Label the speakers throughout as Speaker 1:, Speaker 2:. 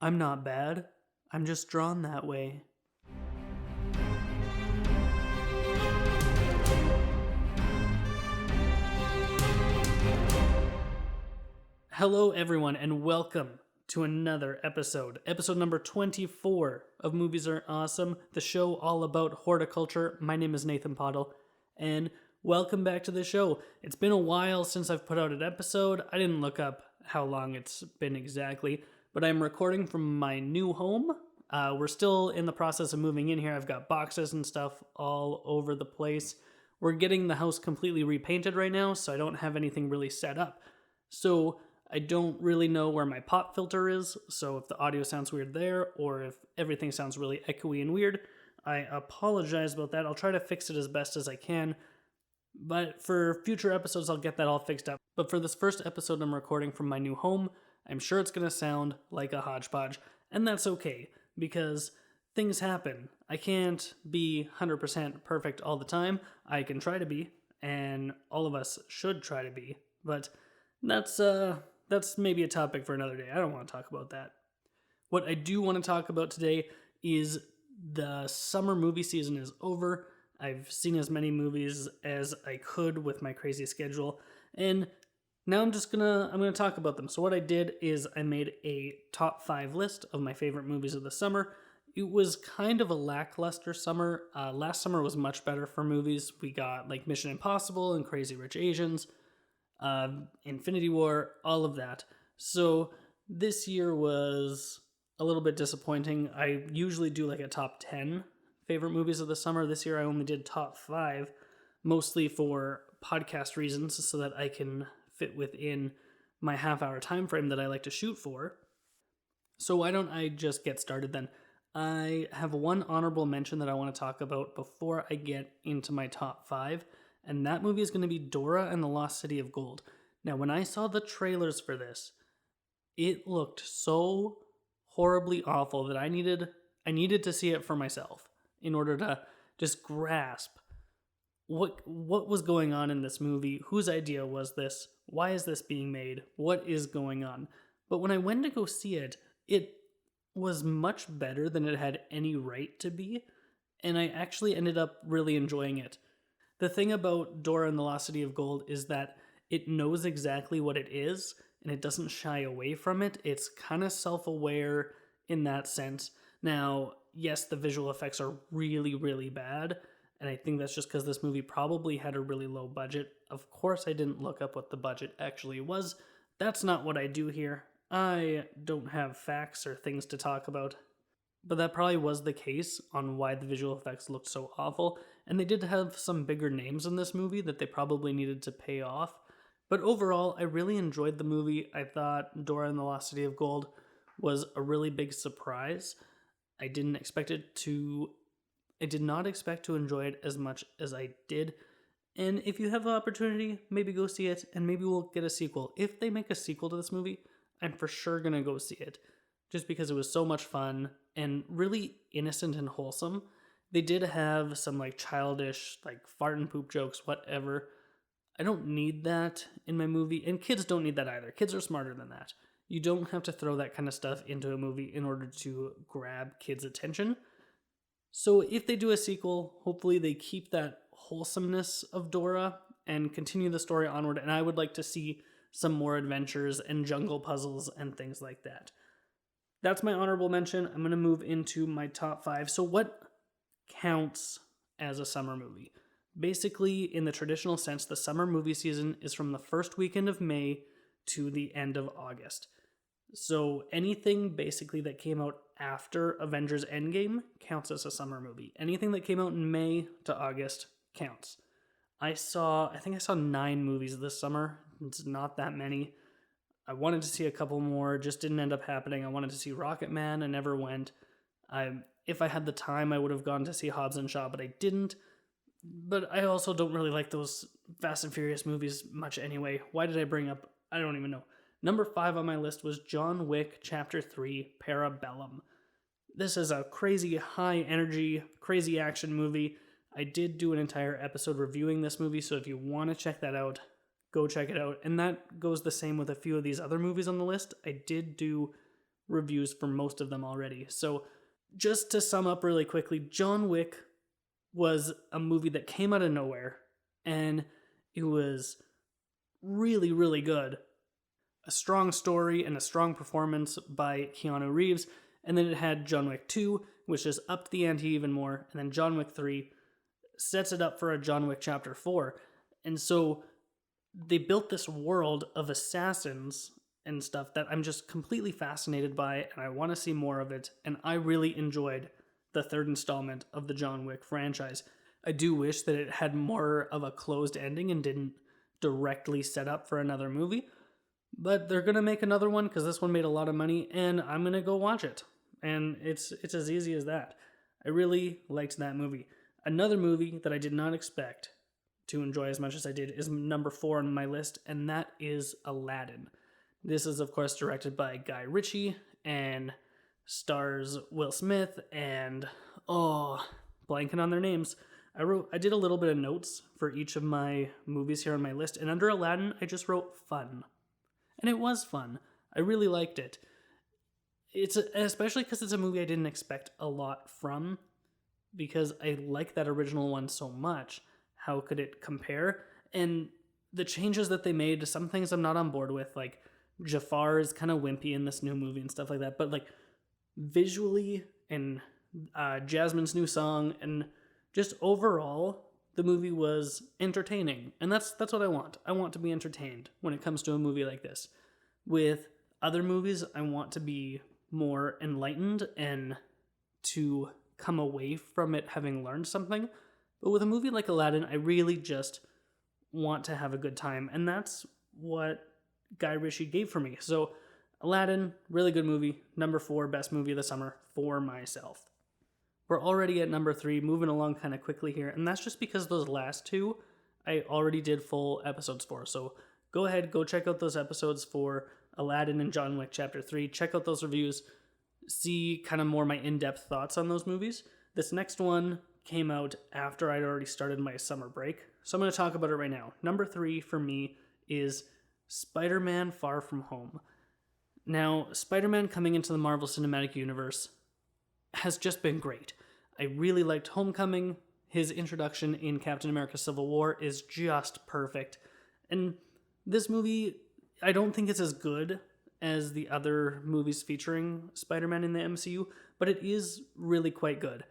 Speaker 1: I'm not bad. I'm just drawn that way. Hello, everyone, and welcome to another episode number 24 of Movies Are Awesome, the show all about horticulture. My name is Nathan Pottle, and welcome back to the show. It's been a while since I've put out an episode. I didn't look up how long it's been exactly, but I'm recording from my new home. We're still in the process of moving in here. I've got boxes and stuff all over the place. We're getting the house completely repainted right now, so I don't have anything really set up. So I don't really know where my pop filter is, so if the audio sounds weird there, or if everything sounds really echoey and weird, I apologize about that. I'll try to fix it as best as I can, but for future episodes, I'll get that all fixed up. But for this first episode I'm recording from my new home, I'm sure it's going to sound like a hodgepodge, and that's okay, because things happen. I can't be 100% perfect all the time. I can try to be, and all of us should try to be, but that's maybe a topic for another day. I don't want to talk about that. What I do want to talk about today is the summer movie season is over. I've seen as many movies as I could with my crazy schedule, and now I'm gonna talk about them. So what I did is I made a top 5 list of my favorite movies of the summer. It was kind of a lackluster summer. Last summer was much better for movies. We got like Mission Impossible and Crazy Rich Asians, Infinity War, all of that. So this year was a little bit disappointing. I usually do like a top 10 favorite movies of the summer. This year I only did top 5, mostly for podcast reasons, so that I can fit within my half-hour time frame that I like to shoot for. So why don't I just get started then? I have one honorable mention that I want to talk about before I get into my top 5, and that movie is going to be Dora and the Lost City of Gold. Now, when I saw the trailers for this, it looked so horribly awful that I needed to see it for myself in order to just grasp what was going on in this movie, whose idea was this, why is this being made, what is going on. But when I went to go see it, it was much better than it had any right to be, and I actually ended up really enjoying it. The thing about Dora and the Lost City of Gold is that it knows exactly what it is, and it doesn't shy away from it. It's kind of self-aware in that sense. Now, yes, the visual effects are really, really bad, and I think that's just because this movie probably had a really low budget. Of course, I didn't look up what the budget actually was. That's not what I do here. I don't have facts or things to talk about. But that probably was the case on why the visual effects looked so awful, and they did have some bigger names in this movie that they probably needed to pay off. But overall, I really enjoyed the movie. I thought Dora and the Lost City of Gold was a really big surprise. I did not expect to enjoy it as much as I did. And if you have the opportunity, maybe go see it, and maybe we'll get a sequel. If they make a sequel to this movie, I'm for sure going to go see it, just because it was so much fun and really innocent and wholesome. They did have some like childish, like fart and poop jokes, whatever. I don't need that in my movie, and kids don't need that either. Kids are smarter than that. You don't have to throw that kind of stuff into a movie in order to grab kids' attention. So if they do a sequel, hopefully they keep that wholesomeness of Dora and continue the story onward, and I would like to see some more adventures and jungle puzzles and things like that. That's my honorable mention. I'm going to move into my top 5. So what counts as a summer movie? Basically, in the traditional sense, the summer movie season is from the first weekend of May to the end of August. So anything basically that came out after Avengers Endgame counts as a summer movie. Anything that came out in May to August counts. I think I saw 9 movies this summer. It's not that many. I wanted to see a couple more, just didn't end up happening. I wanted to see Rocketman, I never went. If I had the time, I would have gone to see Hobbs and Shaw, but I didn't. But I also don't really like those Fast and Furious movies much anyway. Why did I bring up? I don't even know. Number 5 on my list was John Wick Chapter 3, Parabellum. This is a crazy high energy, crazy action movie. I did do an entire episode reviewing this movie, so if you want to check that out, go check it out. And that goes the same with a few of these other movies on the list. I did do reviews for most of them already. So just to sum up really quickly, John Wick was a movie that came out of nowhere, and it was really, really good. A strong story and a strong performance by Keanu Reeves, and then it had John Wick 2, which just upped the ante even more, and then John Wick 3 sets it up for a John Wick Chapter 4. And so they built this world of assassins and stuff that I'm just completely fascinated by, and I want to see more of it, and I really enjoyed the third installment of the John Wick franchise. I do wish that it had more of a closed ending and didn't directly set up for another movie, but they're going to make another one because this one made a lot of money, and I'm going to go watch it. And it's as easy as that. I really liked that movie. Another movie that I did not expect to enjoy as much as I did is number 4 on my list, and that is Aladdin. This is, of course, directed by Guy Ritchie and stars Will Smith and, blanking on their names. I did a little bit of notes for each of my movies here on my list, and under Aladdin, I just wrote fun. And it was fun. I really liked it. Especially because it's a movie I didn't expect a lot from, because I like that original one so much. How could it compare? And the changes that they made, some things I'm not on board with, like Jafar is kind of wimpy in this new movie and stuff like that, but like visually and Jasmine's new song and just overall, the movie was entertaining. And that's what I want. I want to be entertained when it comes to a movie like this. With other movies, I want to be more enlightened and to come away from it having learned something. But with a movie like Aladdin, I really just want to have a good time. And that's what Guy Ritchie gave for me. So Aladdin, really good movie. Number 4, best movie of the summer for myself. We're already at number 3, moving along kind of quickly here. And that's just because those last two, I already did full episodes for. So go ahead, go check out those episodes for Aladdin and John Wick Chapter 3. Check out those reviews. See kind of more my in-depth thoughts on those movies. This next one came out after I'd already started my summer break. So I'm going to talk about it right now. Number 3 for me is Spider-Man Far From Home. Now, Spider-Man coming into the Marvel Cinematic Universe has just been great. I really liked Homecoming. His introduction in Captain America Civil War is just perfect. And this movie, I don't think it's as good as the other movies featuring Spider-Man in the MCU, but it is really quite good.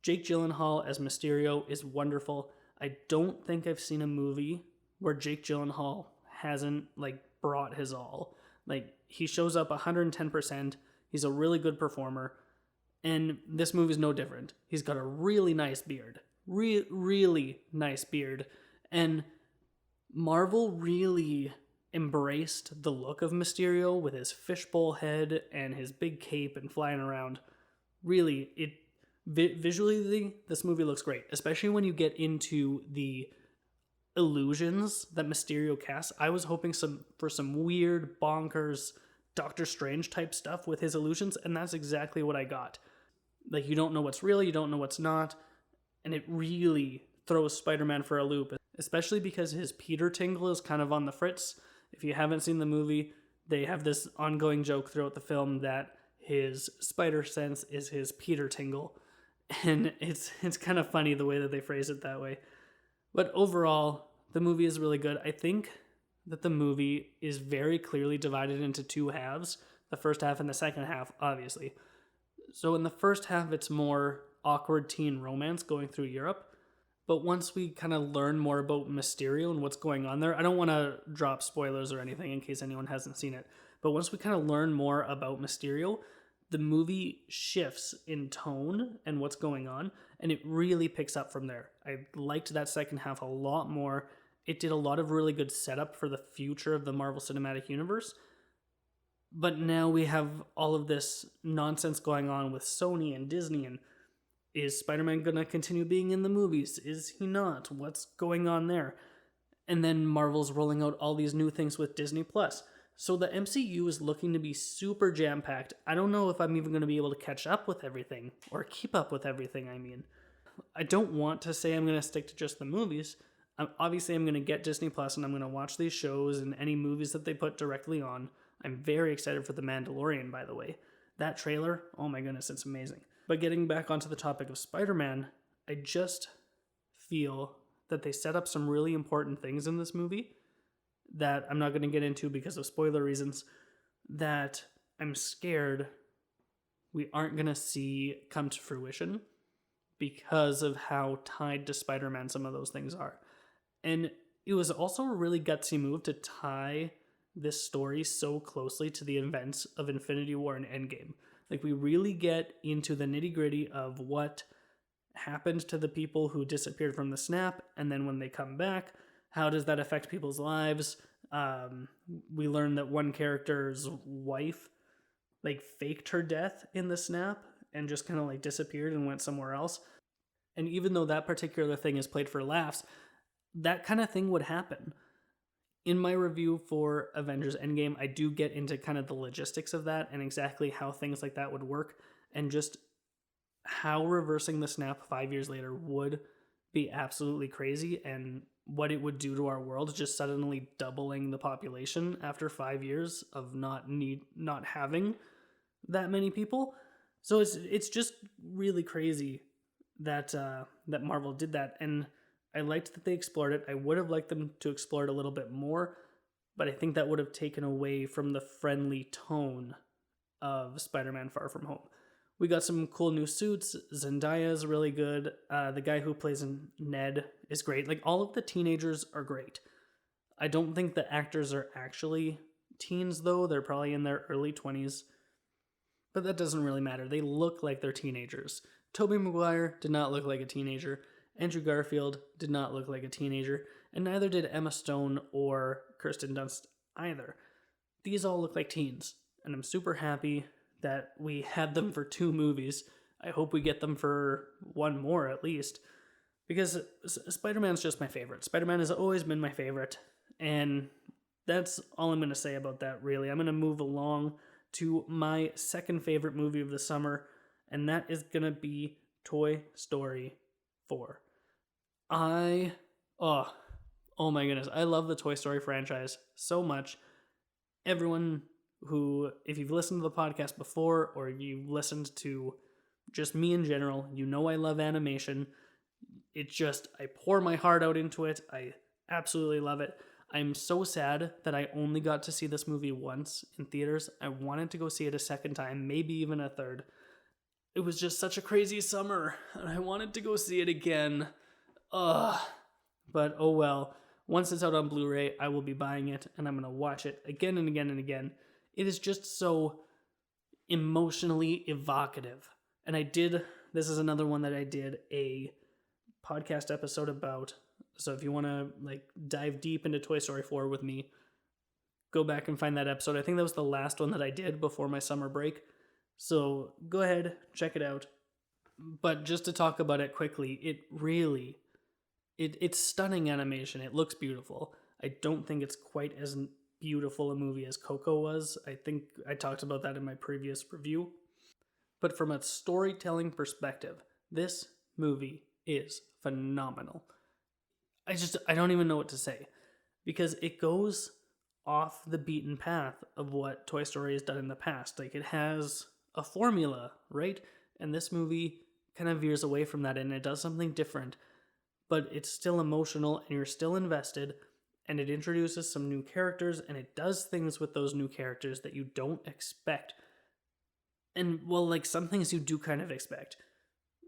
Speaker 1: Jake Gyllenhaal as Mysterio is wonderful. I don't think I've seen a movie where Jake Gyllenhaal hasn't brought his all. He shows up 110%. He's a really good performer. And this movie's no different. He's got a really nice beard. Really nice beard. And Marvel really embraced the look of Mysterio with his fishbowl head and his big cape and flying around. Really, visually, this movie looks great, especially when you get into the illusions that Mysterio casts. I was hoping for some weird, bonkers, Doctor Strange type stuff with his illusions, and that's exactly what I got. You don't know what's real, you don't know what's not, and it really throws Spider-Man for a loop, especially because his Peter tingle is kind of on the fritz. If you haven't seen the movie, they have this ongoing joke throughout the film that his spider sense is his Peter tingle, and it's kind of funny the way that they phrase it that way. But overall, the movie is really good. I think that the movie is very clearly divided into two halves, the first half and the second half, obviously. So in the first half, it's more awkward teen romance going through Europe. But once we kind of learn more about Mysterio and what's going on there, I don't want to drop spoilers or anything in case anyone hasn't seen it, but once we kind of learn more about Mysterio, the movie shifts in tone and what's going on, and it really picks up from there. I liked that second half a lot more. It did a lot of really good setup for the future of the Marvel Cinematic Universe. But now we have all of this nonsense going on with Sony and Disney, and is Spider-Man going to continue being in the movies? Is he not? What's going on there? And then Marvel's rolling out all these new things with Disney+. So the MCU is looking to be super jam-packed. I don't know if I'm even going to be able to catch up with everything, or keep up with everything, I mean. I don't want to say I'm going to stick to just the movies. Obviously, I'm going to get Disney+, and I'm going to watch these shows and any movies that they put directly on. I'm very excited for The Mandalorian, by the way. that trailer, oh my goodness, it's amazing. But getting back onto the topic of Spider-Man, I just feel that they set up some really important things in this movie that I'm not going to get into because of spoiler reasons, that I'm scared we aren't going to see come to fruition because of how tied to Spider-Man some of those things are. And it was also a really gutsy move to tie this story so closely to the events of Infinity War and Endgame. Like, we really get into the nitty-gritty of what happened to the people who disappeared from the snap, and then when they come back, how does that affect people's lives? We learn that one character's wife like faked her death in the snap and just kind of like disappeared and went somewhere else. And even though that particular thing is played for laughs, that kind of thing would happen. In my review for Avengers Endgame, I do get into kind of the logistics of that and exactly how things like that would work, and just how reversing the snap 5 years later would be absolutely crazy, and what it would do to our world, just suddenly doubling the population after 5 years of not having that many people. So it's just really crazy that that Marvel did that, and I liked that they explored it. I would have liked them to explore it a little bit more, but I think that would have taken away from the friendly tone of Spider-Man Far From Home. We got some cool new suits. Zendaya is really good. The guy who plays Ned is great. Like, all of the teenagers are great. I don't think the actors are actually teens, though. They're probably in their early 20s. But that doesn't really matter. They look like they're teenagers. Tobey Maguire did not look like a teenager. Andrew Garfield did not look like a teenager. And neither did Emma Stone or Kirsten Dunst either. These all look like teens. And I'm super happy that we had them for 2 movies. I hope we get them for 1 more at least. Because Spider-Man's just my favorite. Spider-Man has always been my favorite. And that's all I'm going to say about that, really. I'm going to move along to my second favorite movie of the summer, and that is going to be Toy Story 4. Oh my goodness, I love the Toy Story franchise so much. Everyone who, if you've listened to the podcast before, or you've listened to just me in general, you know I love animation. It's just, I pour my heart out into it. I absolutely love it. I'm so sad that I only got to see this movie once in theaters. I wanted to go see it a second time, maybe even a third. It was just such a crazy summer, and I wanted to go see it again. But oh well. Once it's out on Blu-ray, I will be buying it, and I'm going to watch it again and again and again. It is just so emotionally evocative. And this is another one that I did a podcast episode about. So if you want to like dive deep into Toy Story 4 with me, go back and find that episode. I think that was the last one that I did before my summer break. So go ahead, check it out. But just to talk about it quickly, it's stunning animation. It looks beautiful. I don't think it's quite as beautiful a movie as Coco was. I think I talked about that in my previous review. But from a storytelling perspective, this movie is phenomenal. I don't even know what to say, because it goes off the beaten path of what Toy Story has done in the past. Like, it has a formula, right? And this movie kind of veers away from that, and it does something different, but it's still emotional, and you're still invested, and it introduces some new characters, and it does things with those new characters that you don't expect. And, well, like, some things you do kind of expect,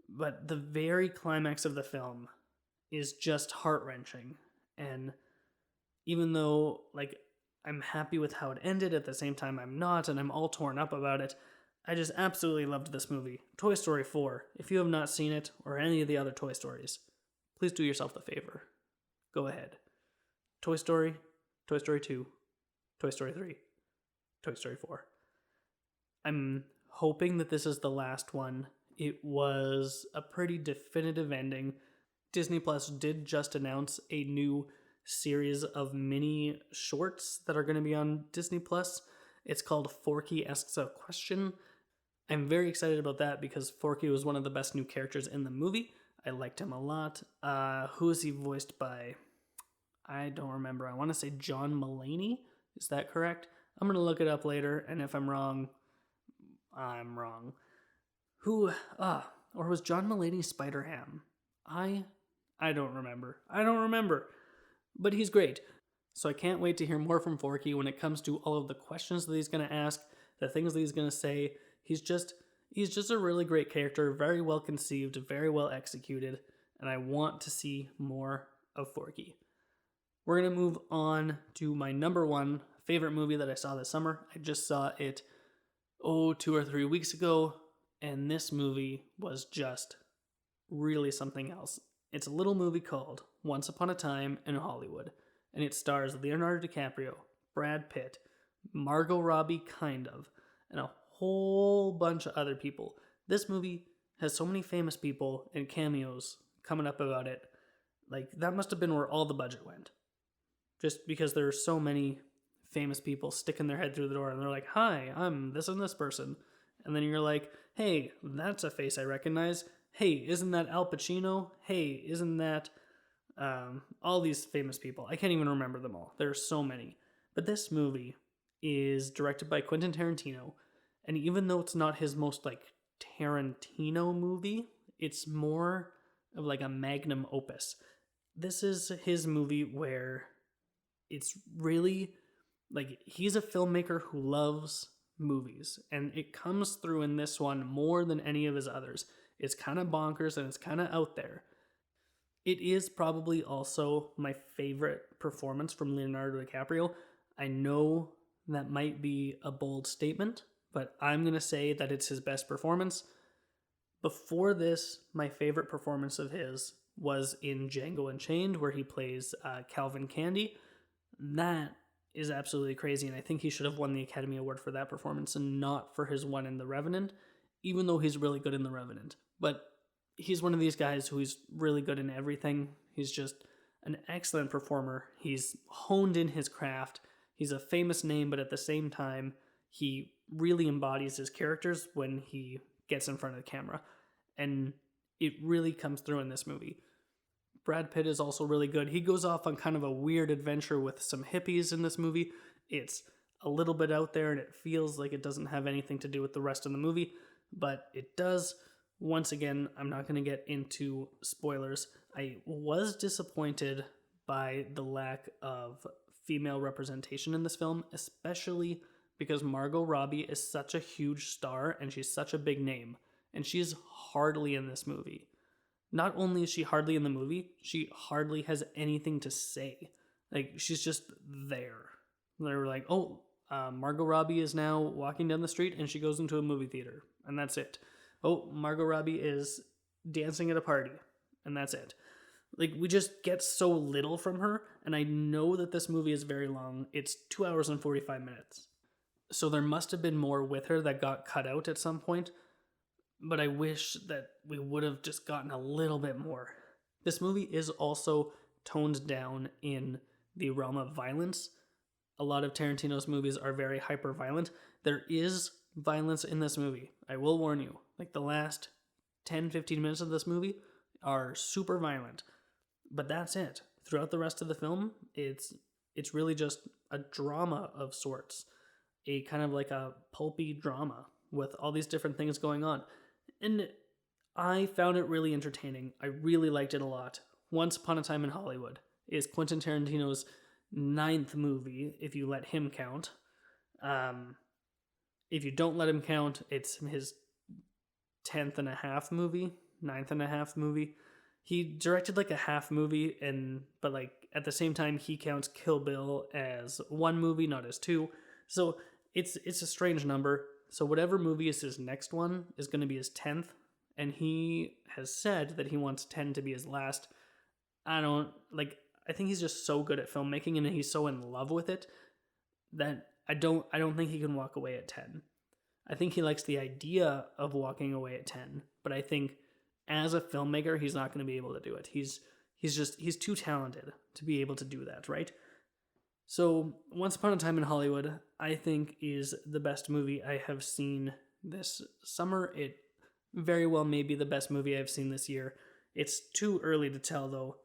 Speaker 1: but the very climax of the film is just heart-wrenching. And even though, like, I'm happy with how it ended, at the same time I'm not, and I'm all torn up about it, I just absolutely loved this movie. Toy Story 4. If you have not seen it, or any of the other Toy Stories, please do yourself the favor. Go ahead. Toy Story, Toy Story 2, Toy Story 3, Toy Story 4. I'm hoping that this is the last one. It was a pretty definitive ending. Disney Plus did just announce a new series of mini shorts that are going to be on Disney Plus. It's called Forky Asks a Question. I'm very excited about that because Forky was one of the best new characters in the movie. I liked him a lot. Who is he voiced by? I don't remember. I want to say John Mulaney. Is that correct? I'm going to look it up later, and if I'm wrong, I'm wrong. Who, or was John Mulaney Spider-Ham? I don't remember. I don't remember. But he's great. So I can't wait to hear more from Forky when it comes to all of the questions that he's going to ask, the things that he's going to say. He's just a really great character, very well conceived, very well executed, and I want to see more of Forky. We're going to move on to my number one favorite movie that I saw this summer. I just saw it 2 or 3 weeks ago, and this movie was just really something else. It's a little movie called Once Upon a Time in Hollywood, and it stars Leonardo DiCaprio, Brad Pitt, Margot Robbie, and a whole bunch of other people. This movie has so many famous people and cameos coming up about it. Like, that must have been where all the budget went. Just because there are so many famous people sticking their head through the door and they're like, hi, I'm this and this person. And then you're like, hey, that's a face I recognize. Hey, isn't that Al Pacino? Hey, isn't that all these famous people? I can't even remember them all. There are so many. But this movie is directed by Quentin Tarantino. And even though it's not his most Tarantino movie, it's more of a magnum opus. This is his movie where it's really he's a filmmaker who loves movies, and it comes through in this one more than any of his others. It's kind of bonkers and it's kind of out there. It is probably also my favorite performance from Leonardo DiCaprio. I know that might be a bold statement, but I'm going to say that it's his best performance. Before this, my favorite performance of his was in Django Unchained, where he plays Calvin Candy. That is absolutely crazy, and I think he should have won the Academy Award for that performance and not for his one in The Revenant, even though he's really good in The Revenant. But he's one of these guys who is really good in everything. He's just an excellent performer. He's honed in his craft. He's a famous name, but at the same time, he really embodies his characters when he gets in front of the camera. And it really comes through in this movie. Brad Pitt is also really good. He goes off on kind of a weird adventure with some hippies in this movie. It's a little bit out there and it feels like it doesn't have anything to do with the rest of the movie, but it does. Once again, I'm not going to get into spoilers. I was disappointed by the lack of female representation in this film, especially because Margot Robbie is such a huge star and she's such a big name, and she's hardly in this movie. Not only is she hardly in the movie, she hardly has anything to say. She's just there. They're like, Margot Robbie is now walking down the street and she goes into a movie theater, and that's it. Oh, Margot Robbie is dancing at a party, and that's it. We just get so little from her, and I know that this movie is very long. It's 2 hours and 45 minutes. So there must have been more with her that got cut out at some point, but I wish that we would have just gotten a little bit more. This movie is also toned down in the realm of violence. A lot of Tarantino's movies are very hyper-violent. There is violence in this movie. I will warn you. The last 10-15 minutes of this movie are super violent. But that's it. Throughout the rest of the film, it's really just a drama of sorts. A kind of a pulpy drama with all these different things going on. And I found it really entertaining. I really liked it a lot. Once Upon a Time in Hollywood is Quentin Tarantino's 9th movie, if you let him count. If you don't let him count, it's his 10th and a half movie, 9th and a half movie. He directed a half movie, but at the same time he counts Kill Bill as one movie, not as two. So it's a strange number. So whatever movie is his next one is going to be his 10th, and he has said that he wants 10 to be his last. I think he's just so good at filmmaking and he's so in love with it that I don't think he can walk away at 10. I think he likes the idea of walking away at 10, but I think as a filmmaker, he's not going to be able to do it. He's too talented to be able to do that, right? So, Once Upon a Time in Hollywood, I think, is the best movie I have seen this summer. It very well may be the best movie I've seen this year. It's too early to tell, though.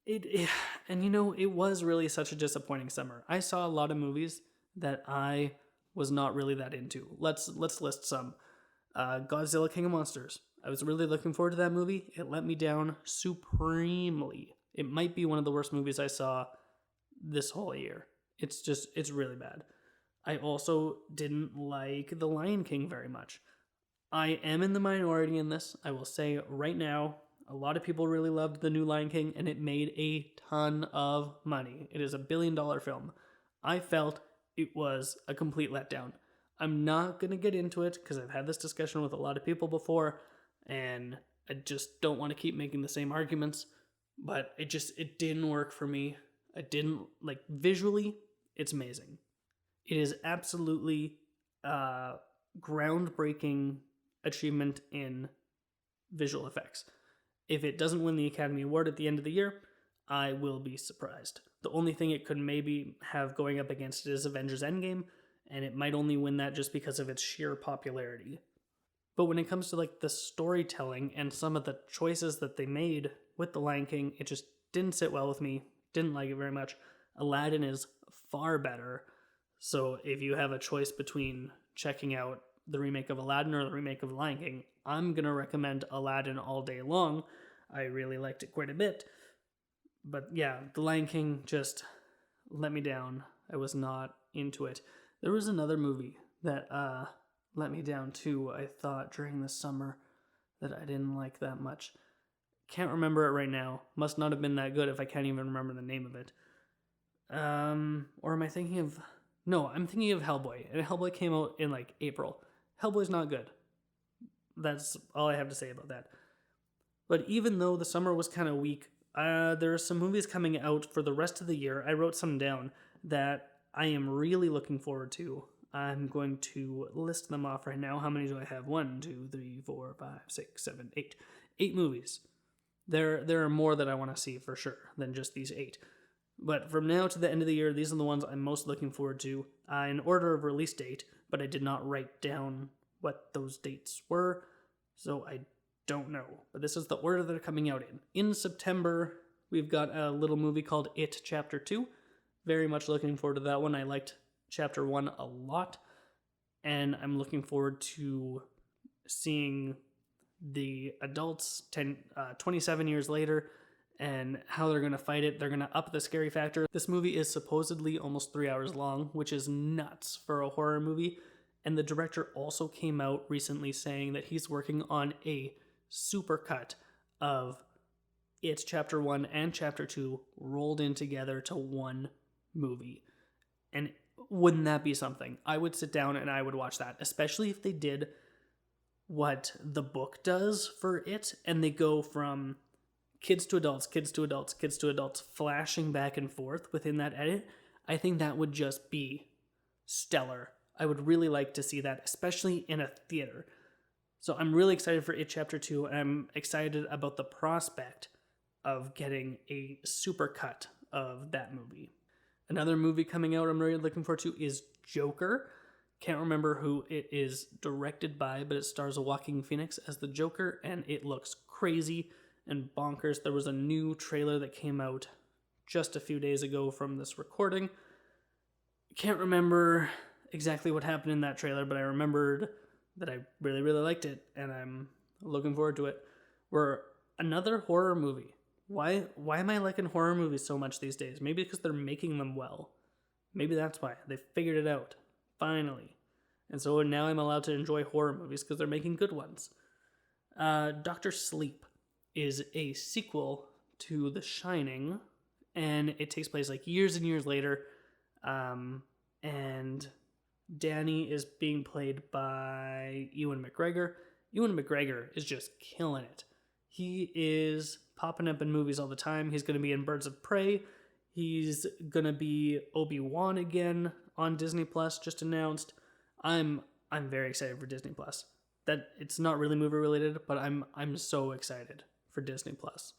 Speaker 1: It was really such a disappointing summer. I saw a lot of movies that I was not really that into. Let's list some. Godzilla King of Monsters. I was really looking forward to that movie. It let me down supremely. It might be one of the worst movies I saw this whole year. It's really bad. I also didn't like The Lion King very much. I am in the minority in this. I will say right now, a lot of people really loved the new Lion King, and it made a ton of money. It is a $1 billion film. I felt it was a complete letdown. I'm not going to get into it because I've had this discussion with a lot of people before, and I just don't want to keep making the same arguments, but it didn't work for me. I didn't, like, visually, it's amazing. It is absolutely groundbreaking achievement in visual effects. If it doesn't win the Academy Award at the end of the year, I will be surprised. The only thing it could maybe have going up against it is Avengers Endgame, and it might only win that just because of its sheer popularity. But when it comes to like the storytelling and some of the choices that they made with The Lion King, it just didn't sit well with me. Didn't like it very much. Aladdin is far better. So if you have a choice between checking out the remake of Aladdin or the remake of The Lion King, I'm going to recommend Aladdin all day long. I really liked it quite a bit. But yeah, The Lion King just let me down. I was not into it. There was another movie that let me down too, I thought, during the summer that I didn't like that much. Can't remember it right now. Must not have been that good if I can't even remember the name of it. Or am I thinking of... No, I'm thinking of Hellboy. And Hellboy came out in like April. Hellboy's not good. That's all I have to say about that. But even though the summer was kind of weak, there are some movies coming out for the rest of the year. I wrote some down that I am really looking forward to. I'm going to list them off right now. How many do I have? 1, 2, 3, 4, 5, 6, 7, 8. 8 movies. There are more that I want to see for sure than just these 8. But from now to the end of the year, these are the ones I'm most looking forward to in order of release date, but I did not write down what those dates were, so I don't know. But this is the order that are coming out in. In September, we've got a little movie called It Chapter 2. Very much looking forward to that one. I liked Chapter 1 a lot, and I'm looking forward to seeing the adults 27 years later and how they're going to fight it. They're going to up the scary factor. This movie is supposedly almost 3 hours long, which is nuts for a horror movie. And the director also came out recently saying that he's working on a supercut of It Chapter 1 and Chapter 2 rolled in together to one movie. And wouldn't that be something? I would sit down and I would watch that, especially if they did what the book does for it, and they go from kids to adults, kids to adults, kids to adults, flashing back and forth within that edit. I think that would just be stellar. I would really like to see that, especially in a theater. So I'm really excited for It Chapter 2, and I'm excited about the prospect of getting a supercut of that movie. Another movie coming out I'm really looking forward to is Joker. Can't remember who it is directed by, but it stars Joaquin Phoenix as the Joker, and it looks crazy and bonkers. There was a new trailer that came out just a few days ago from this recording. Can't remember exactly what happened in that trailer, but I remembered that I really, really liked it, and I'm looking forward to it. We're another horror movie. Why am I liking horror movies so much these days? Maybe because they're making them well. Maybe that's why. They figured it out. Finally. And so now I'm allowed to enjoy horror movies because they're making good ones. Dr. Sleep is a sequel to The Shining, and it takes place like years and years later. And Danny is being played by Ewan McGregor. Ewan McGregor is just killing it. He is popping up in movies all the time. He's going to be in Birds of Prey. He's going to be Obi-Wan again on Disney Plus, just announced. I'm very excited for Disney Plus. That it's not really movie related, but I'm so excited for Disney Plus.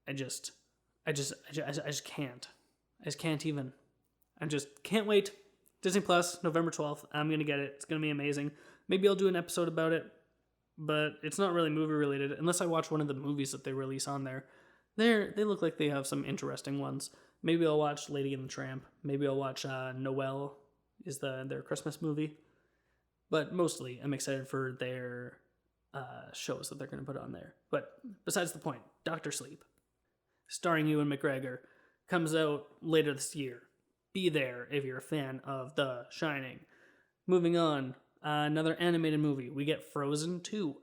Speaker 1: I just can't. I just can't even. I just can't wait. Disney Plus, November 12th. I'm going to get it. It's going to be amazing. Maybe I'll do an episode about it, but it's not really movie related unless I watch one of the movies that they release on there. They look like they have some interesting ones. Maybe I'll watch Lady and the Tramp. Maybe I'll watch Noelle. is their Christmas movie. But mostly, I'm excited for their shows that they're going to put on there. But besides the point, Doctor Sleep, starring Ewan McGregor, comes out later this year. Be there if you're a fan of The Shining. Moving on, another animated movie. We get Frozen 2.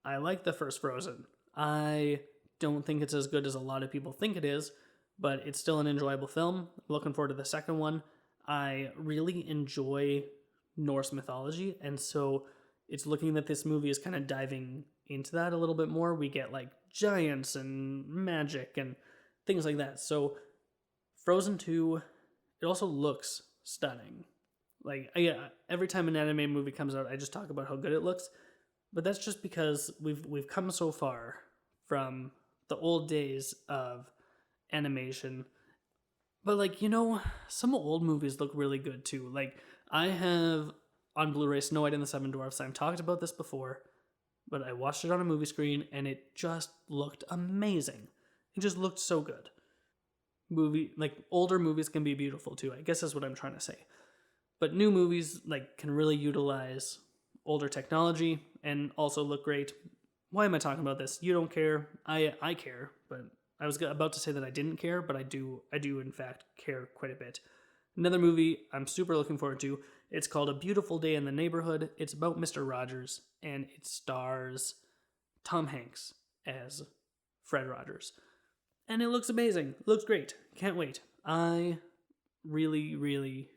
Speaker 1: I like the first Frozen. I don't think it's as good as a lot of people think it is, but it's still an enjoyable film. I'm looking forward to the second one. I really enjoy Norse mythology, and so it's looking that this movie is kind of diving into that a little bit more. We get like giants and magic and things like that. So Frozen 2, it also looks stunning. Like, yeah, every time an anime movie comes out, I just talk about how good it looks. But that's just because we've come so far from the old days of animation. But like, some old movies look really good too. Like, I have on Blu-ray Snow White and the Seven Dwarfs. I've talked about this before, but I watched it on a movie screen and it just looked amazing. It just looked so good. Older movies can be beautiful too, I guess is what I'm trying to say. But new movies can really utilize older technology and also look great. Why am I talking about this? You don't care. I care, but I was about to say that I didn't care, but I do in fact care quite a bit. Another movie I'm super looking forward to. It's called A Beautiful Day in the Neighborhood. It's about Mr. Rogers, and it stars Tom Hanks as Fred Rogers. And it looks amazing. It looks great. Can't wait. I really, really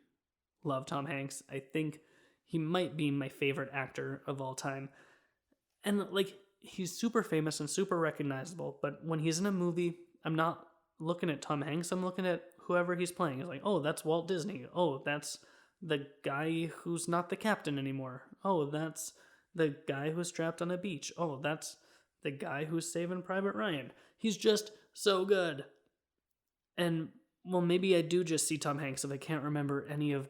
Speaker 1: love Tom Hanks. I think he might be my favorite actor of all time. And he's super famous and super recognizable, but when he's in a movie, I'm not looking at Tom Hanks, I'm looking at whoever he's playing. It's like, oh, that's Walt Disney. Oh, that's the guy who's not the captain anymore. Oh, that's the guy who's trapped on a beach. Oh, that's the guy who's saving Private Ryan. He's just so good. And, well, maybe I do just see Tom Hanks if I can't remember any of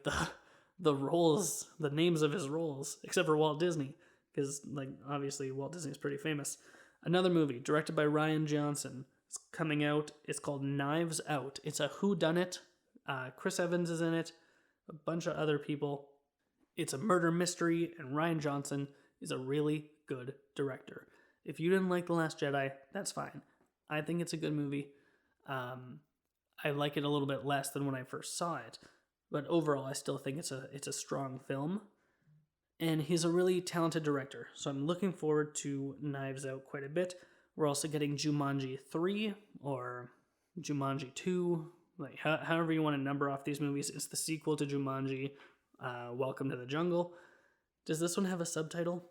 Speaker 1: the roles, the names of his roles, except for Walt Disney. Because, obviously, Walt Disney is pretty famous. Another movie, directed by Rian Johnson. It's coming out. It's called Knives Out. It's a whodunit. Chris Evans is in it. A bunch of other people. It's a murder mystery, and Rian Johnson is a really good director. If you didn't like The Last Jedi, that's fine. I think it's a good movie. I like it a little bit less than when I first saw it, but overall, I still think it's a strong film. And he's a really talented director, so I'm looking forward to Knives Out quite a bit. We're also getting Jumanji 3 or Jumanji 2, however you want to number off these movies. It's the sequel to Jumanji, Welcome to the Jungle. Does this one have a subtitle?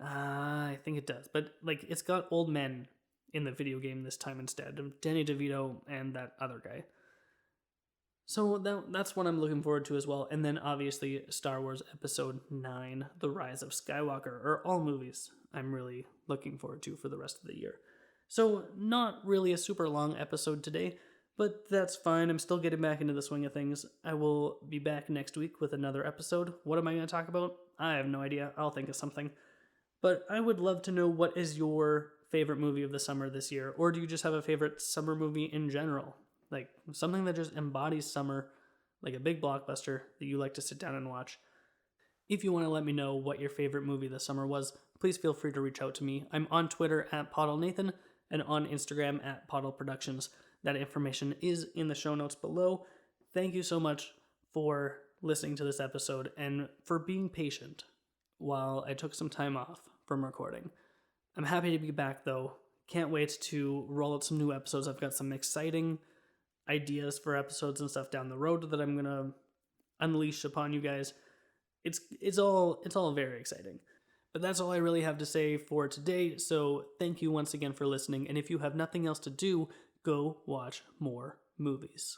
Speaker 1: I think it does, but it's got old men in the video game this time instead of Danny DeVito and that other guy. So that's what I'm looking forward to as well. And then obviously Star Wars Episode 9, The Rise of Skywalker, are all movies I'm really looking forward to for the rest of the year. So not really a super long episode today, but that's fine. I'm still getting back into the swing of things. I will be back next week with another episode. What am I going to talk about? I have no idea. I'll think of something. But I would love to know, what is your favorite movie of the summer this year? Or do you just have a favorite summer movie in general? Something that just embodies summer, like a big blockbuster that you like to sit down and watch. If you want to let me know what your favorite movie this summer was, please feel free to reach out to me. I'm on Twitter at PoddleNathan and on Instagram at Poddle Productions. That information is in the show notes below. Thank you so much for listening to this episode and for being patient while I took some time off from recording. I'm happy to be back though. Can't wait to roll out some new episodes. I've got some exciting ideas for episodes and stuff down the road that I'm gonna unleash upon you guys. It's all very exciting. But that's all I really have to say for today. So thank you once again for listening. And if you have nothing else to do, go watch more movies.